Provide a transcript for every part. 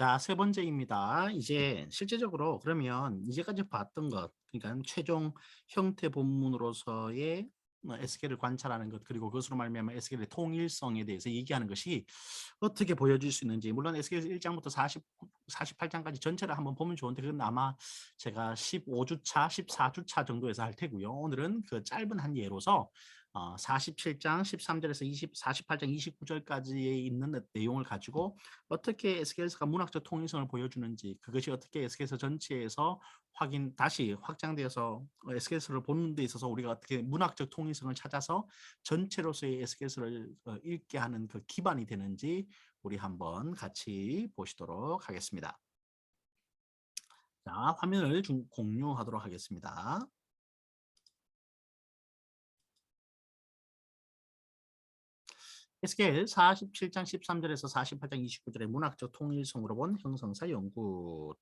자, 세 번째입니다. 이제 실제적으로 그러면 이제까지 봤던 것, 그러니까 최종 형태 본문으로서의 SQL을 관찰하는 것, 그리고 그것으로 말미암아 SQL의 통일성에 대해서 얘기하는 것이 어떻게 보여질 수 있는지, 물론 SQL 1장부터 48장까지 전체를 한번 보면 좋은데, 그건 아마 제가 15주차, 14주차 정도에서 할 테고요. 오늘은 그 짧은 한 예로서 47장 13절에서 48장 29절까지에 있는 내용을 가지고 어떻게 SQL가 문학적 통일성을 보여주는지, 그것이 어떻게 SQL 전체에서 다시 확장되어서 SQL을 보는 데 있어서 우리가 어떻게 문학적 통일성을 찾아서 전체로서의 SQL을 읽게 하는 그 기반이 되는지 우리 한번 같이 보시도록 하겠습니다. 자, 화면을 공유하도록 하겠습니다. SQL 47장 13절에서 48장 29절의 문학적 통일성으로 본 형성사 연구.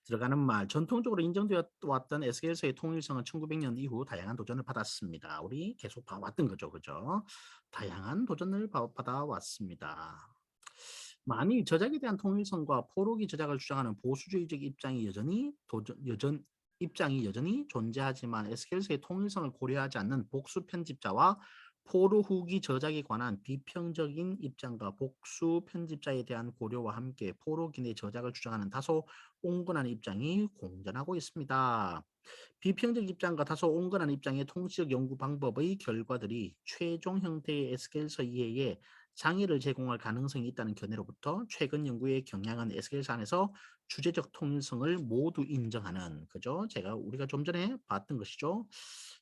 들어가는 말, 전통적으로 인정되어 왔던 SQL서의 통일성은 1900년 이후 다양한 도전을 받았습니다. 우리 계속 봐왔던 거죠, 그죠? 다양한 도전을 받아왔습니다. 만일 저작에 대한 통일성과 포로기 저작을 주장하는 보수주의적 입장이 여전히 존재하지만 SQL서의 통일성을 고려하지 않는 복수 편집자와 포로 후기 저작에 관한 비평적인 입장과 복수 편집자에 대한 고려와 함께 포로기내 저작을 주장하는 다소 온건한 입장이 공존하고 있습니다. 비평적 입장과 다소 온건한 입장의 통치적 연구 방법의 결과들이 최종 형태의 SQL서 이해에 장애를 제공할 가능성이 있다는 견해로부터 최근 연구의 경향은 SQL서 안에서 주제적 통일성을 모두 인정하는, 그죠? 우리가 좀 전에 봤던 것이죠.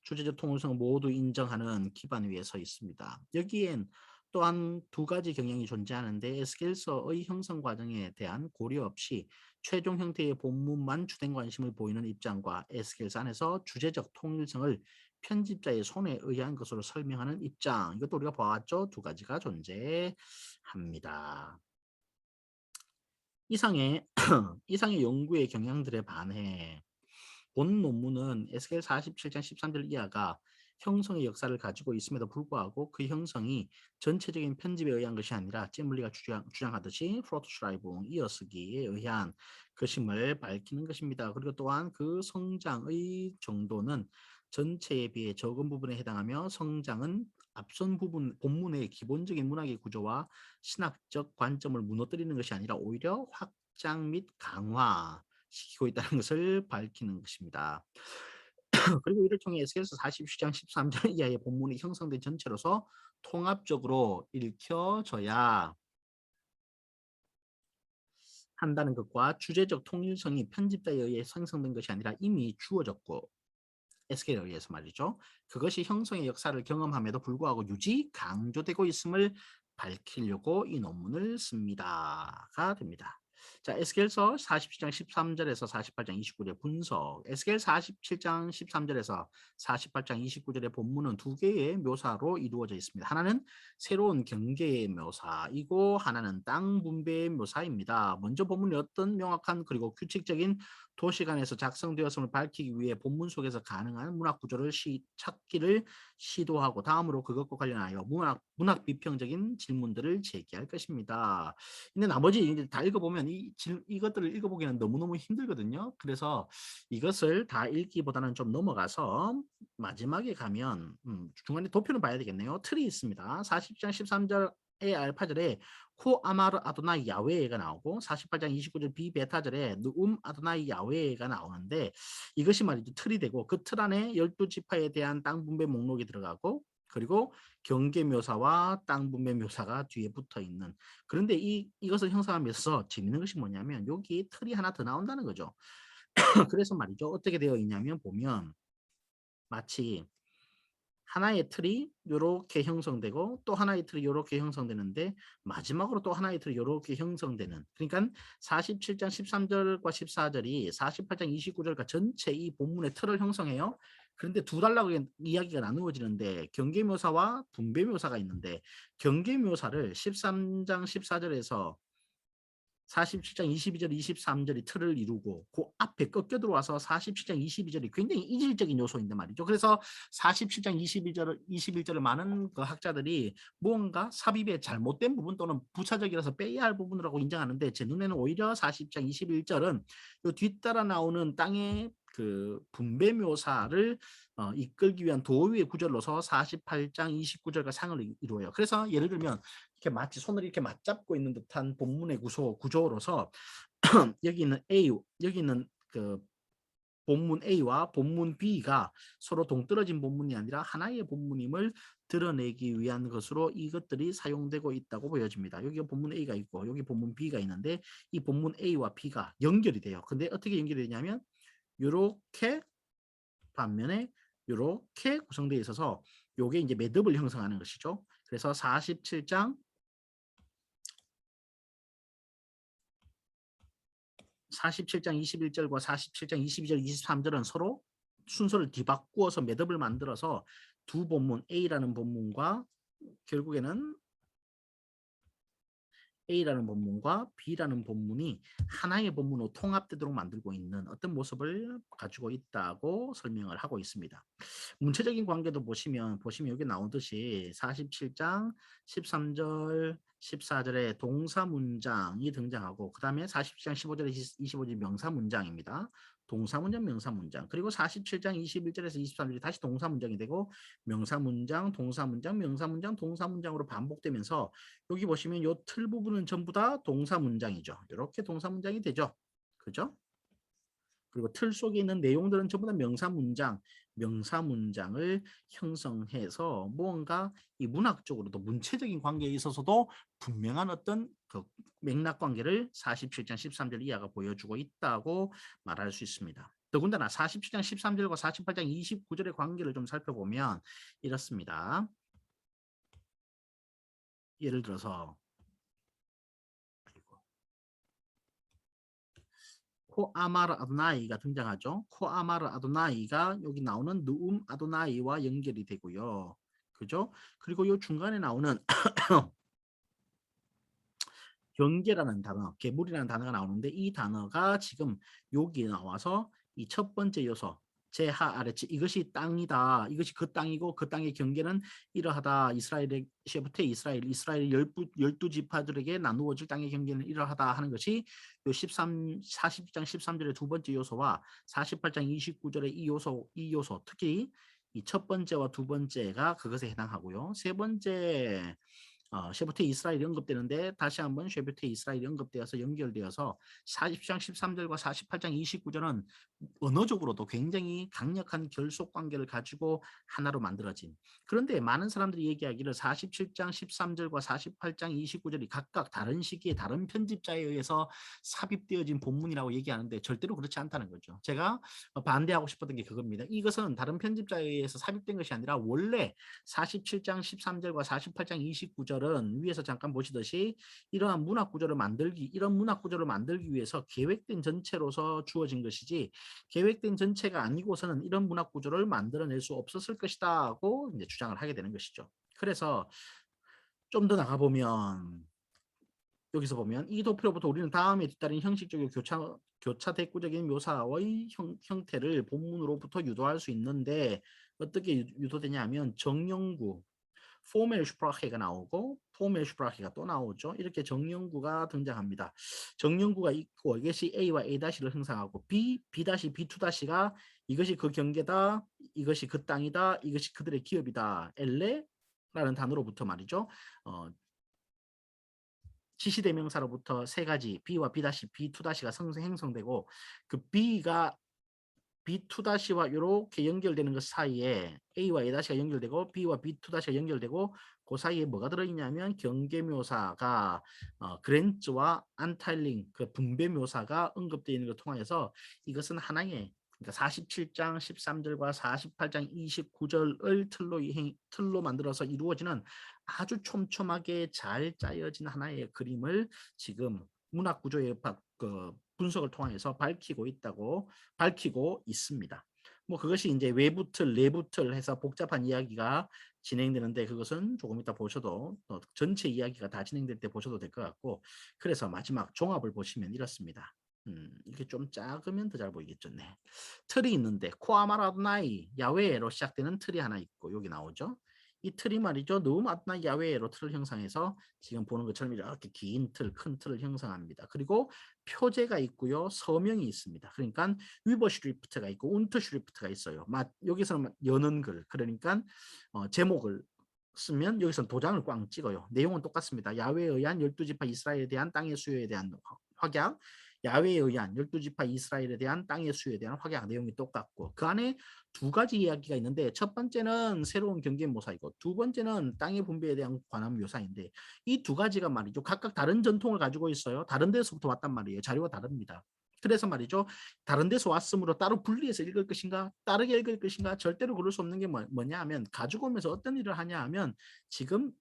주제적 통일성을 모두 인정하는 기반 위에 서 있습니다. 여기엔 또한 두 가지 경향이 존재하는데 SQL서의 형성 과정에 대한 고려 없이 최종 형태의 본문만 주된 관심을 보이는 입장과 SQL서 안에서 주제적 통일성을 편집자의 손에 의한 것으로 설명하는 입장, 이것도 우리가 봐왔죠. 두 가지가 존재합니다. 이상의 이상의 연구의 경향들에 반해 본 논문은 SQL 47장 13절 이하가 형성의 역사를 가지고 있음에도 불구하고 그 형성이 전체적인 편집에 의한 것이 아니라 찌물리가 주장하듯이 프로토슈라이붕 이어쓰기에 의한 것임을 밝히는 것입니다. 그리고 또한 그 성장의 정도는 전체에 비해 적은 부분에 해당하며 성장은 앞선 본문의 기본적인 문학의 구조와 신학적 관점을 무너뜨리는 것이 아니라 오히려 확장 및 강화 시키고 있다는 것을 밝히는 것입니다. 그리고 이를 통해 에스겔서 47장 13절 이하의 본문이 형성된 전체로서 통합적으로 읽혀져야 한다는 것과 주제적 통일성이 편집자에 의해 생성된 것이 아니라 이미 주어졌고 에스겔에 의해서 말이죠. 그것이 형성의 역사를 경험함에도 불구하고 유지 강조되고 있음을 밝히려고 이 논문을 씁니다가 됩니다. 자, 에스겔서 47장 13절에서 48장 29절 분석. 에스겔 47장 13절에서 48장 29절의 본문은 두 개의 묘사로 이루어져 있습니다. 하나는 새로운 경계의 묘사이고 하나는 땅 분배의 묘사입니다. 먼저 본문이 어떤 명확한 그리고 규칙적인 도시간에서 작성되었음을 밝히기 위해 본문 속에서 가능한 문학 구조를 찾기를 시도하고 다음으로 그것과 관련하여 문학 비평적인 질문들을 제기할 것입니다. 근데 나머지 이제 다 읽어보면 이것들을 읽어보기는 너무너무 힘들거든요. 그래서 이것을 다 읽기보다는 좀 넘어가서 마지막에 가면 중간에 도표는 봐야 되겠네요. 틀이 있습니다. 40장 13절의 알파절에 코 아마르 아도나이 야웨가 나오고 48장 29절 비베타절에 누움 아도나이 야웨가 나오는데 이것이 말이죠. 틀이 되고 그 틀 안에 12지파에 대한 땅 분배 목록이 들어가고 그리고 경계 묘사와 땅 분배 묘사가 뒤에 붙어 있는, 그런데 이것을 형성하면서 재밌는 것이 뭐냐면 여기 틀이 하나 더 나온다는 거죠. 그래서 말이죠. 어떻게 되어 있냐면 보면 마치 하나의 틀이 요렇게 형성되고 또 하나의 틀이 요렇게 형성되는데 마지막으로 또 하나의 틀이 요렇게 형성되는, 그러니까 47장 13절과 14절이 48장 29절과 전체 이 본문의 틀을 형성해요. 그런데 두 달라고 이야기가 나누어지는데 경계묘사와 분배묘사가 있는데 경계묘사를 13장 14절에서 47장 22절, 23절이 틀을 이루고 그 앞에 꺾여 들어와서 47장 22절이 굉장히 이질적인 요소인데 말이죠. 그래서 47장 21절을 많은 그 학자들이 무언가 삽입의 잘못된 부분 또는 부차적이라서 빼야 할 부분이라고 인정하는데 제 눈에는 오히려 40장 21절은 요 뒤따라 나오는 땅의 그 분배 묘사를 이끌기 위한 도의의 구절로서 48장 29절과 상을 이루어요. 그래서 예를 들면 이렇게 마치 손을 이렇게 맞잡고 있는 듯한 본문의 구조로서 여기 있는 A, 여기 있는 그 본문 A와 본문 B가 서로 동떨어진 본문이 아니라 하나의 본문임을 드러내기 위한 것으로 이것들이 사용되고 있다고 보여집니다. 여기 본문 A가 있고 여기 본문 B가 있는데 이 본문 A와 B가 연결이 돼요. 근데 어떻게 연결이 되냐면 이렇게 반면에 이렇게 구성되어 있어서 이게 이제 매듭을 형성하는 것이죠. 그래서 47장 21절과 47장 22절, 23절은 서로 순서를 뒤바꾸어서 매듭을 만들어서 두 본문 A라는 본문과 결국에는 A라는 본문과 B라는 본문이 하나의 본문으로 통합되도록 만들고 있는 어떤 모습을 가지고 있다고 설명을 하고 있습니다. 문체적인 관계도 보시면 여기 나오듯이 47장 13절 14절에 동사 문장이 등장하고 그 다음에 47장 15절에 25절 명사 문장입니다. 동사 문장, 명사 문장. 그리고 47장 21절에서 23절이 다시 동사 문장이 되고 명사 문장, 동사 문장, 명사 문장, 동사 문장으로 반복되면서 여기 보시면 이 틀 부분은 전부 다 동사 문장이죠. 이렇게 동사 문장이 되죠. 그죠? 그리고 틀 속에 있는 내용들은 전부 다 명사 문장을 형성해서 무언가 이 문학적으로도 문체적인 관계에 있어서도 분명한 어떤 그 맥락 관계를 47장 13절 이하가 보여주고 있다고 말할 수 있습니다. 더군다나 47장 13절과 48장 29절의 관계를 좀 살펴보면 이렇습니다. 예를 들어서 코아마르 아도나이가 등장하죠. 코아마르 아도나이가 여기 나오는 누움 아도나이와 연결이 되고요. 그죠? 그리고 이 중간에 나오는 경계라는 단어, 계물이라는 단어가 나오는데 이 단어가 지금 여기 나와서 이 첫 번째 요소 제하 아래치 이것이 땅이다. 이것이 그 땅이고 그 땅의 경계는 이러하다. 이스라엘의 셰부테 이스라엘 12지파들에게 나누어질 땅의 경계는 이러하다 하는 것이 요 40장 13절의 두 번째 요소와 48장 29절의 이 요소 특히 이 첫 번째와 두 번째가 그것에 해당하고요. 세 번째 셰부테 이스라엘이 언급되는데 다시 한번 셰부테 이스라엘이 언급되어서 연결되어서 40장 13절과 48장 29절은 언어적으로도 굉장히 강력한 결속 관계를 가지고 하나로 만들어진 그런데 많은 사람들이 얘기하기를 47장 13절과 48장 29절이 각각 다른 시기에 다른 편집자에 의해서 삽입되어진 본문이라고 얘기하는데 절대로 그렇지 않다는 거죠. 제가 반대하고 싶었던 게 그겁니다. 이것은 다른 편집자에 의해서 삽입된 것이 아니라 원래 47장 13절과 48장 29절은 위에서 잠깐 보시듯이 이러한 문학 구조를 만들기 위해서 계획된 전체로서 주어진 것이지 계획된 전체가 아니고서는 이런 문학 구조를 만들어낼 수 없었을 것이다 하고 이제 주장을 하게 되는 것이죠. 그래서 좀 더 나가보면 여기서 보면 이 도표로부터 우리는 다음에 뒤따른 형식적이고 교차 대꾸적인 묘사의 형태를 본문으로부터 유도할 수 있는데 어떻게 유도되냐 하면 정형구 포멜슈프라헤가 나오고 포멜슈프라헤가 또 나오죠. 이렇게 정형구가 등장합니다. 정형구가 있고 이것이 A와 A-를 형성하고 B, B-B2-가 이것이 그 경계다, 이것이 그 땅이다, 이것이 그들의 기업이다. 엘레라는 단어로부터 말이죠. 지시대명사로부터 세 가지 B와 B-B2-가 형성되고 그 B가 B2-와 이렇게 연결되는 것 사이에 A와 A-가 연결되고 B와 B2-가 연결되고 그 사이에 뭐가 들어있냐면 경계묘사가 그랜츠와 안타일링 그 분배묘사가 언급되어 있는 걸 통해서 이것은 하나의 그러니까 47장 13절과 48장 29절을 틀로 만들어서 이루어지는 아주 촘촘하게 잘 짜여진 하나의 그림을 지금 문학구조의 분석을 통해서 밝히고 있습니다. 뭐 그것이 이제 외부 틀, 내부 틀 해서 복잡한 이야기가 진행되는데 그것은 조금 이따 보셔도 전체 이야기가 다 진행될 때 보셔도 될 것 같고 그래서 마지막 종합을 보시면 이렇습니다. 이렇게 좀 작으면 더 잘 보이겠죠. 네. 틀이 있는데 코아마라드나이 야외로 시작되는 틀이 하나 있고 여기 나오죠. 이 틀이 말이죠. 누움 아드나이 야외로 틀을 형성해서 지금 보는 것처럼 이렇게 긴 틀, 큰 틀을 형성합니다. 그리고 표제가 있고요. 서명이 있습니다. 그러니까 위버 슈리프트가 있고 운트 슈리프트가 있어요. 여기서는 여는 글 그러니까 제목을 쓰면 여기서 도장을 꽝 찍어요. 내용은 똑같습니다. 야외에 의한 12지파 이스라엘에 대한 땅의 수요에 대한 확약, 야외에 의한 12지파 이스라엘에 대한 땅의 수요에 대한 확약 내용이 똑같고 그 안에 두 가지 이야기가 있는데 첫 번째는 새로운 경계 묘사이고 두 번째는 땅의 분배에 대한 관한 묘사인데 이 두 가지가 말이죠. 각각 다른 전통을 가지고 있어요. 다른 데서부터 왔단 말이에요. 자료가 다릅니다. 그래서 말이죠. 다른 데서 왔으므로 따로 분리해서 읽을 것인가 다르게 읽을 것인가 절대로 그럴 수 없는 게 뭐냐 하면 가지고 오면서 어떤 일을 하냐 하면 지금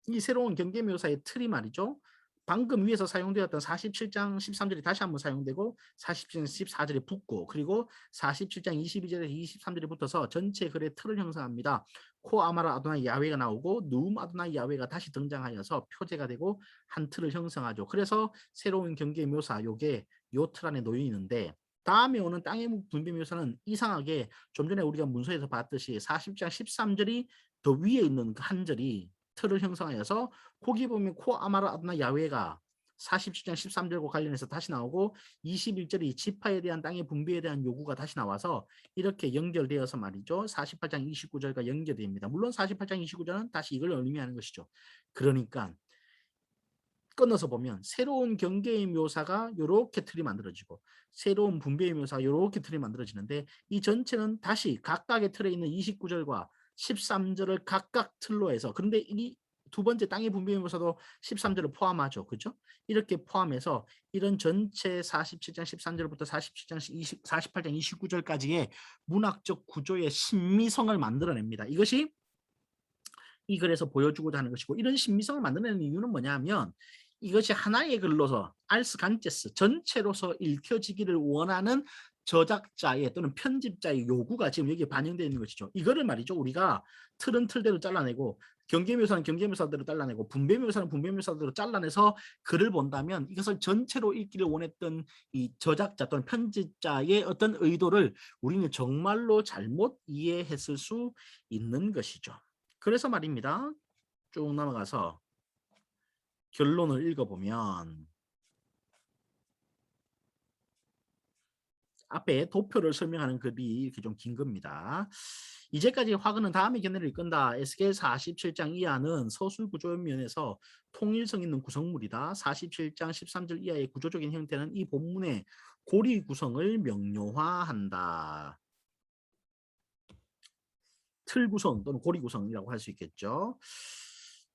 이 새로운 경계묘사의 틀이 말이죠. 방금 위에서 사용되었던 47장 13절이 다시 한번 사용되고 47장 14절이 붙고 그리고 47장 22절에서 23절이 붙어서 전체 글의 틀을 형성합니다. 코 아마라 아도나이 야훼가 나오고 누움 아도나이 야훼가 다시 등장하여서 표제가 되고 한 틀을 형성하죠. 그래서 새로운 경계묘사 요게 요 틀 안에 놓여 있는데 다음에 오는 땅의 분배 묘사는 이상하게 좀 전에 우리가 문서에서 봤듯이 40장 13절이 더 위에 있는 그 한 절이 틀을 형성하여서 거기 보면 코 아마라 아드나 야훼가 47장 13절과 관련해서 다시 나오고 21절이 지파에 대한 땅의 분배에 대한 요구가 다시 나와서 이렇게 연결되어서 말이죠. 48장 29절과 연결됩니다. 물론 48장 29절은 다시 이걸 의미하는 것이죠. 그러니까 끊어서 보면 새로운 경계의 묘사가 이렇게 틀이 만들어지고 새로운 분배의 묘사가 이렇게 틀이 만들어지는데 이 전체는 다시 각각의 틀에 있는 29절과 13절을 각각 틀로 해서 그런데 이 두 번째 땅의 분배의 묘사도 13절을 포함하죠. 그죠? 이렇게 포함해서 이런 전체 47장 13절부터 48장 29절까지의 문학적 구조의 신미성을 만들어냅니다. 이것이 이 글에서 보여주고자 하는 것이고 이런 신미성을 만들어내는 이유는 뭐냐면 이것이 하나의 글로서 알스 간제스 전체로서 읽혀지기를 원하는 저작자의 또는 편집자의 요구가 지금 여기에 반영되어 있는 것이죠. 이거를 말이죠. 우리가 틀은 틀대로 잘라내고 경계묘사는 경계묘사대로 잘라내고 분배묘사는 분배묘사대로 잘라내서 글을 본다면 이것을 전체로 읽기를 원했던 이 저작자 또는 편집자의 어떤 의도를 우리는 정말로 잘못 이해했을 수 있는 것이죠. 그래서 말입니다. 쭉 넘어가서 결론을 읽어보면 앞에 도표를 설명하는 글이 이렇게 좀 긴 겁니다. 이제까지 화근은 다음의 견해를 이끈다. 에스겔 47장 이하는 서술 구조 면에서 통일성 있는 구성물이다. 47장 13절 이하의 구조적인 형태는 이 본문의 고리 구성을 명료화한다. 틀 구성 또는 고리 구성이라고 할 수 있겠죠.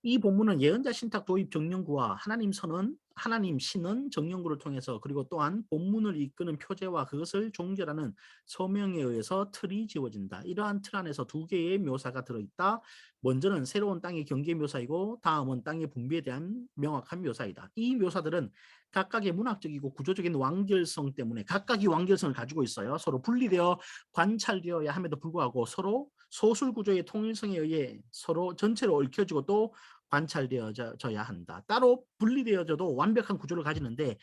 이 본문은 예언자 신탁 도입 정령구와 하나님 선언, 하나님 신은 정령구를 통해서 그리고 또한 본문을 이끄는 표제와 그것을 종결하는 서명에 의해서 틀이 지어진다. 이러한 틀 안에서 두 개의 묘사가 들어있다. 먼저는 새로운 땅의 경계 묘사이고 다음은 땅의 분배에 대한 명확한 묘사이다. 이 묘사들은 각각의 문학적이고 구조적인 완결성 때문에 각각이 완결성을 가지고 있어요. 서로 분리되어 관찰되어야 함에도 불구하고 서로 소술 구조의 통일성에 의해 서로 전체로 얽혀지고 또 관찰되어져야 한다. 따로 분리되어져도 완벽한 구조를 가지는데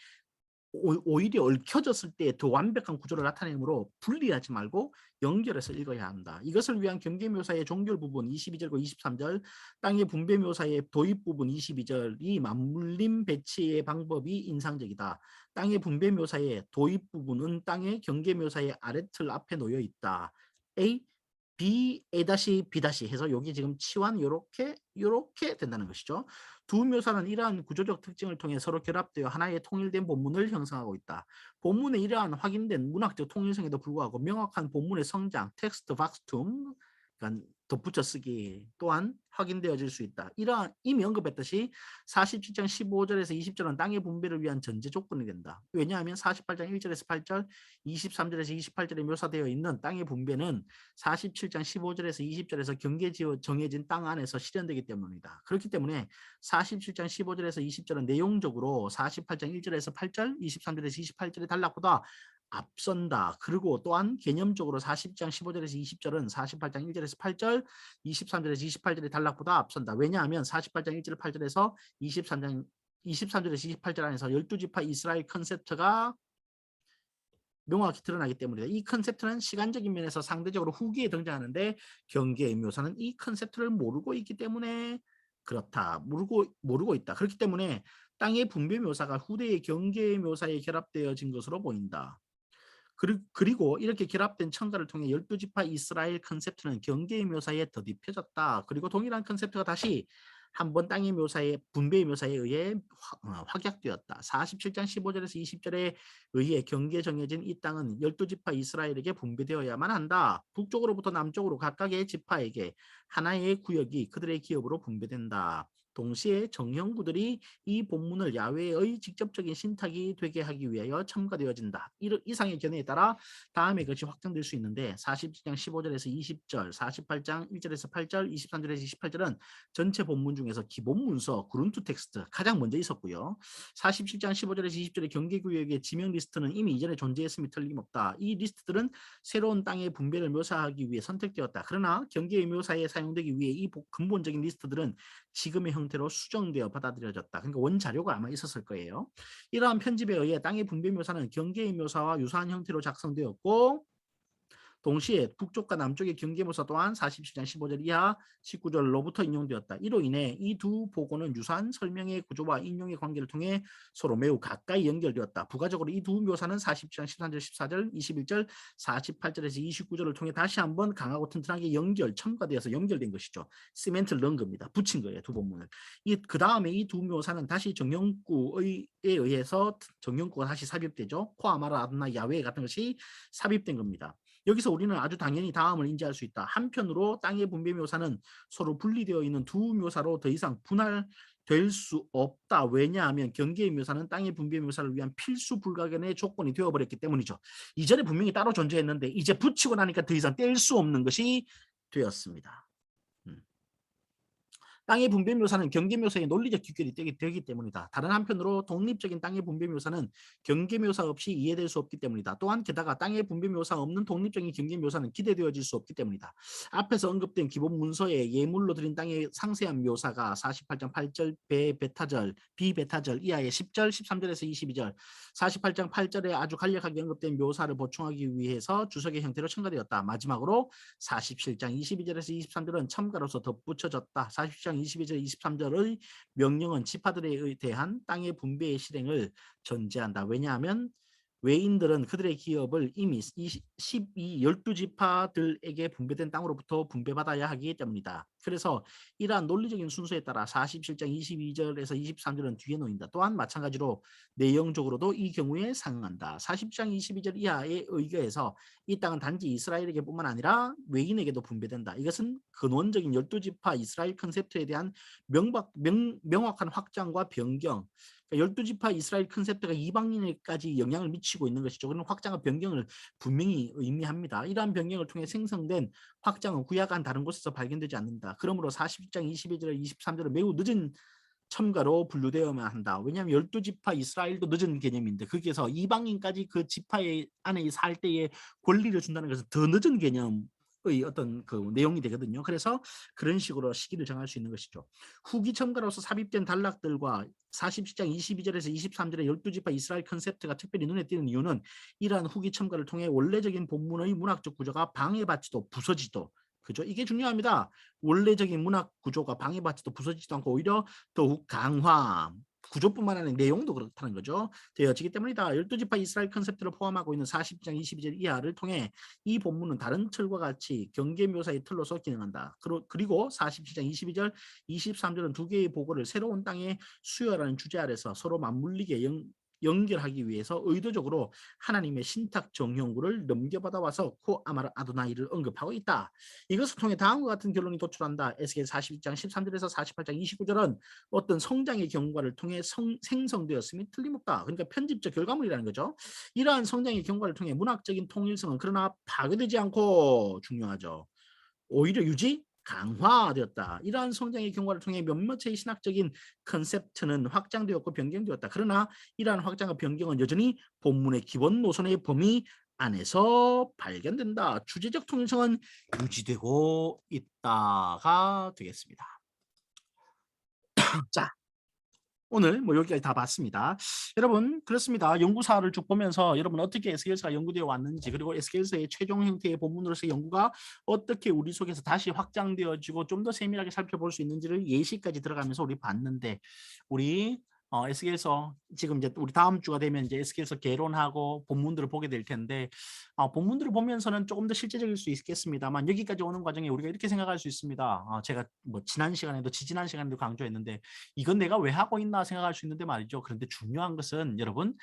오히려 얽혀졌을 때 더 완벽한 구조를 나타내므로 분리하지 말고 연결해서 읽어야 한다. 이것을 위한 경계묘사의 종결 부분 22절과 23절, 땅의 분배묘사의 도입 부분 22절이 맞물림 배치의 방법이 인상적이다. 땅의 분배묘사의 도입 부분은 땅의 경계묘사의 아래틀 앞에 놓여 있다. A, B, A-B- 해서 여기 지금 치환 요렇게 된다는 것이죠. 두 묘사는 이러한 구조적 특징을 통해 서로 결합되어 하나의 통일된 본문을 형성하고 있다. 본문의 이러한 확인된 문학적 통일성에도 불구하고 명확한 본문의 성장, 텍스트 박스툼, 그러니까 덧붙여 쓰기 또한 확인되어질 수 있다. 이러한 이미 언급했듯이 47장 15절에서 20절은 땅의 분배를 위한 전제 조건이 된다. 왜냐하면 48장 1절에서 8절, 23절에서 28절에 묘사되어 있는 땅의 분배는 47장 15절에서 20절에서 경계지어 정해진 땅 안에서 실현되기 때문이다. 그렇기 때문에 47장 15절에서 20절은 내용적으로 48장 1절에서 8절, 23절에서 28절의 단락보다 앞선다. 그리고 또한 개념적으로 40장 15절에서 20절은 48장 1절에서 8절, 23절에서 28절의 단락보다 앞선다. 왜냐하면 48장 1절 8절에서 23절에서 28절 안에서 12지파 이스라엘 컨셉트가 명확히 드러나기 때문이다. 이 컨셉트는 시간적인 면에서 상대적으로 후기에 등장하는데 경계의 묘사는 이 컨셉트를 모르고 있기 때문에 그렇다. 모르고 있다. 그렇기 때문에 땅의 분배 묘사가 후대의 경계의 묘사에 결합되어진 것으로 보인다. 그리고 이렇게 결합된 첨가를 통해 12지파 이스라엘 컨셉트는 경계의 묘사에 더딥혀졌다. 그리고 동일한 컨셉트가 다시 한번 땅의 묘사에 분배의 묘사에 의해 확약되었다. 47장 15절에서 20절에 의해 경계 정해진 이 땅은 12지파 이스라엘에게 분배되어야만 한다. 북쪽으로부터 남쪽으로 각각의 지파에게 하나의 구역이 그들의 기업으로 분배된다. 동시에 정형구들이 이 본문을 야훼의 직접적인 신탁이 되게 하기 위하여 첨가되어진다. 이상의 견해에 따라 다음에 것이 확정될 수 있는데 47장 15절에서 20절, 48장 1절에서 8절, 23절에서 28절은 전체 본문 중에서 기본 문서, 그룬트 텍스트 가장 먼저 있었고요. 47장 15절에서 20절의 경계구역의 지명 리스트는 이미 이전에 존재했음이 틀림없다. 이 리스트들은 새로운 땅의 분배를 묘사하기 위해 선택되었다. 그러나 경계의 묘사에 사용되기 위해 이 근본적인 리스트들은 지금의 형태로 수정되어 받아들여졌다. 그러니까 원자료가 아마 있었을 거예요. 이러한 편집에 의해 땅의 분배 묘사는 경계의 묘사와 유사한 형태로 작성되었고 동시에 북쪽과 남쪽의 경계모사 또한 47장 15절 이하 19절로부터 인용되었다. 이로 인해 이 두 보고는 유사한 설명의 구조와 인용의 관계를 통해 서로 매우 가까이 연결되었다. 부가적으로 이 두 묘사는 47장 13절, 14절, 21절, 48절에서 29절을 통해 다시 한번 강하고 튼튼하게 첨가되어서 연결된 것이죠. 시멘트를 넣은 겁니다. 붙인 거예요. 두 본문을. 그 다음에 이 두 묘사는 다시 정형구에 의해서 정형구가 다시 삽입되죠. 코아마라 아드나 야훼 같은 것이 삽입된 겁니다. 여기서 우리는 아주 당연히 다음을 인지할 수 있다. 한편으로 땅의 분배 묘사는 서로 분리되어 있는 두 묘사로 더 이상 분할될 수 없다. 왜냐하면 경계의 묘사는 땅의 분배 묘사를 위한 필수 불가결의 조건이 되어버렸기 때문이죠. 이전에 분명히 따로 존재했는데 이제 붙이고 나니까 더 이상 뗄 수 없는 것이 되었습니다. 땅의 분배 묘사는 경계 묘사의 논리적 기결이 되기 때문이다. 다른 한편으로 독립적인 땅의 분배 묘사는 경계 묘사 없이 이해될 수 없기 때문이다. 또한 게다가 땅의 분배 묘사 없는 독립적인 경계 묘사는 기대되어질 수 없기 때문이다. 앞에서 언급된 기본 문서에 예물로 드린 땅의 상세한 묘사가 48장 8절 베타절, 비베타절 이하의 10절, 13절에서 22절, 48장 8절에 아주 간략하게 언급된 묘사를 보충하기 위해서 주석의 형태로 첨가되었다. 마지막으로 47장 22절에서 23절은 첨가로서 덧붙여졌다. 47장 22절 23절의 명령은 지파들에 대한 땅의 분배의 실행을 전제한다. 왜냐하면 외인들은 그들의 기업을 이미 12지파들에게 분배된 땅으로부터 분배받아야 하기 때문이다. 그래서 이러한 논리적인 순서에 따라 47장 22절에서 23절은 뒤에 놓인다. 또한 마찬가지로 내용적으로도 이 경우에 상응한다. 40장 22절 이하에 의거해서 이 땅은 단지 이스라엘에게뿐만 아니라 외인에게도 분배된다. 이것은 근원적인 12지파 이스라엘 컨셉트에 대한 명확한 확장과 변경, 12지파 이스라엘 컨셉트가 이방인에까지 영향을 미치고 있는 것이죠. 그런 확장과 변경을 분명히 의미합니다. 이러한 변경을 통해 생성된 확장은 구약과는 다른 곳에서 발견되지 않는다. 그러므로 40장 22절, 23절은 매우 늦은 첨가로 분류되어야만 한다. 왜냐하면 12지파 이스라엘도 늦은 개념인데 거기에서 이방인까지 그 지파의 안에 살 때의 권리를 준다는 것은 더 늦은 개념 의 어떤 그 내용이 되거든요. 그래서 그런 식으로 시기를 정할 수 있는 것이죠. 후기 첨가로서 삽입된 단락들과 47장 22절에서 23절의 12지파 이스라엘 컨셉트가 특별히 눈에 띄는 이유는 이러한 후기 첨가를 통해 원래적인 본문의 문학적 구조가 방해받지도 부서지도 그죠? 이게 중요합니다. 원래적인 문학 구조가 방해받지도 부서지지도 않고 오히려 더욱 강화, 구조뿐만 아니라 내용도 그렇다는 거죠. 되어지기 때문이다. 12지파 이스라엘 컨셉트를 포함하고 있는 40장 22절 이하를 통해 이 본문은 다른 틀과 같이 경계 묘사의 틀로서 기능한다. 그리고 47장 22절, 23절은 두 개의 보고를 새로운 땅의 수요라는 주제 아래서 서로 맞물리게 연결하기 위해서 의도적으로 하나님의 신탁 정형구를 넘겨받아와서 코아마르 아도나이를 언급하고 있다. 이것을 통해 다음과 같은 결론이 도출한다. 에스겔 42장 13절에서 48장 29절은 어떤 성장의 경과를 통해 생성되었음이 틀림없다. 그러니까 편집적 결과물이라는 거죠. 이러한 성장의 경과를 통해 문학적인 통일성은 그러나 파괴되지 않고 중요하죠. 오히려 유지, 강화되었다. 이러한 성장의 경과를 통해 몇몇의 신학적인 컨셉트는 확장되었고 변경되었다. 그러나 이러한 확장과 변경은 여전히 본문의 기본 노선의 범위 안에서 발견된다. 주제적 통일성은 유지되고 있다가 되겠습니다. 자, 오늘 뭐 여기까지 다 봤습니다. 여러분 그렇습니다. 연구사를 쭉 보면서 여러분 어떻게 에스겔서가 연구되어 왔는지 그리고 에스겔서의 최종 형태의 본문으로서의 연구가 어떻게 우리 속에서 다시 확장되어지고 좀 더 세밀하게 살펴볼 수 있는지를 예시까지 들어가면서 우리 봤는데 우리 에스겔서 지금 이제 우리 다음 주가 되면 이제 에스겔서 개론하고 본문들을 보게 될 텐데 본문들을 보면서는 조금 더 실제적일 수 있겠습니다만 여기까지 오는 과정에 우리가 이렇게 생각할 수 있습니다. 제가 뭐 지난 시간에도 지지난 시간에도 강조했는데 이건 내가 왜 하고 있나 생각할 수 있는데 말이죠. 그런데 중요한 것은 여러분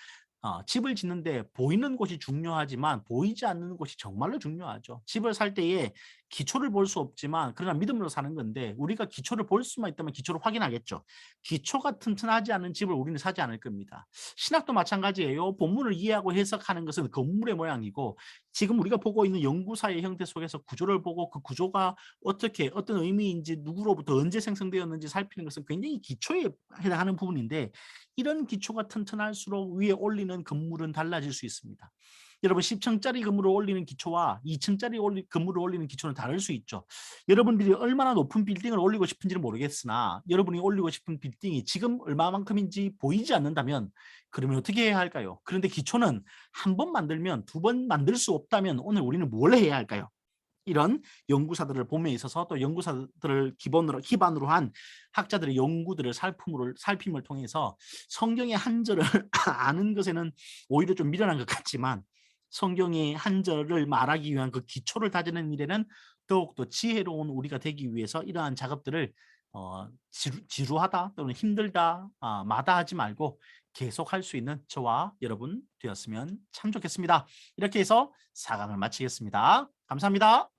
집을 짓는데 보이는 곳이 중요하지만 보이지 않는 곳이 정말로 중요하죠. 집을 살 때에 기초를 볼 수 없지만 그러나 믿음으로 사는 건데 우리가 기초를 볼 수만 있다면 기초를 확인하겠죠. 기초가 튼튼하지 않은 집을 우리는 사지 않을 겁니다. 신학도 마찬가지예요. 본문을 이해하고 해석하는 것은 건물의 모양이고 지금 우리가 보고 있는 연구사의 형태 속에서 구조를 보고 그 구조가 어떻게 어떤 의미인지 누구로부터 언제 생성되었는지 살피는 것은 굉장히 기초에 해당하는 부분인데 이런 기초가 튼튼할수록 위에 올리는 건물은 달라질 수 있습니다. 여러분 10층짜리 건물을 올리는 기초와 2층짜리 건물을 올리는 기초는 다를 수 있죠. 여러분들이 얼마나 높은 빌딩을 올리고 싶은지는 모르겠으나 여러분이 올리고 싶은 빌딩이 지금 얼마만큼인지 보이지 않는다면 그러면 어떻게 해야 할까요? 그런데 기초는 한 번 만들면 두 번 만들 수 없다면 오늘 우리는 뭘 해야 할까요? 이런 연구사들을 봄에 있어서 또 연구사들을 기반으로 한 학자들의 연구들을 살핌을 통해서 성경의 한 절을 아는 것에는 오히려 좀 미련한 것 같지만 성경의 한 절을 말하기 위한 그 기초를 다지는 일에는 더욱더 지혜로운 우리가 되기 위해서 이러한 작업들을 지루하다 또는 힘들다 마다하지 말고 계속 할 수 있는 저와 여러분 되었으면 참 좋겠습니다. 이렇게 해서 4강을 마치겠습니다. 감사합니다.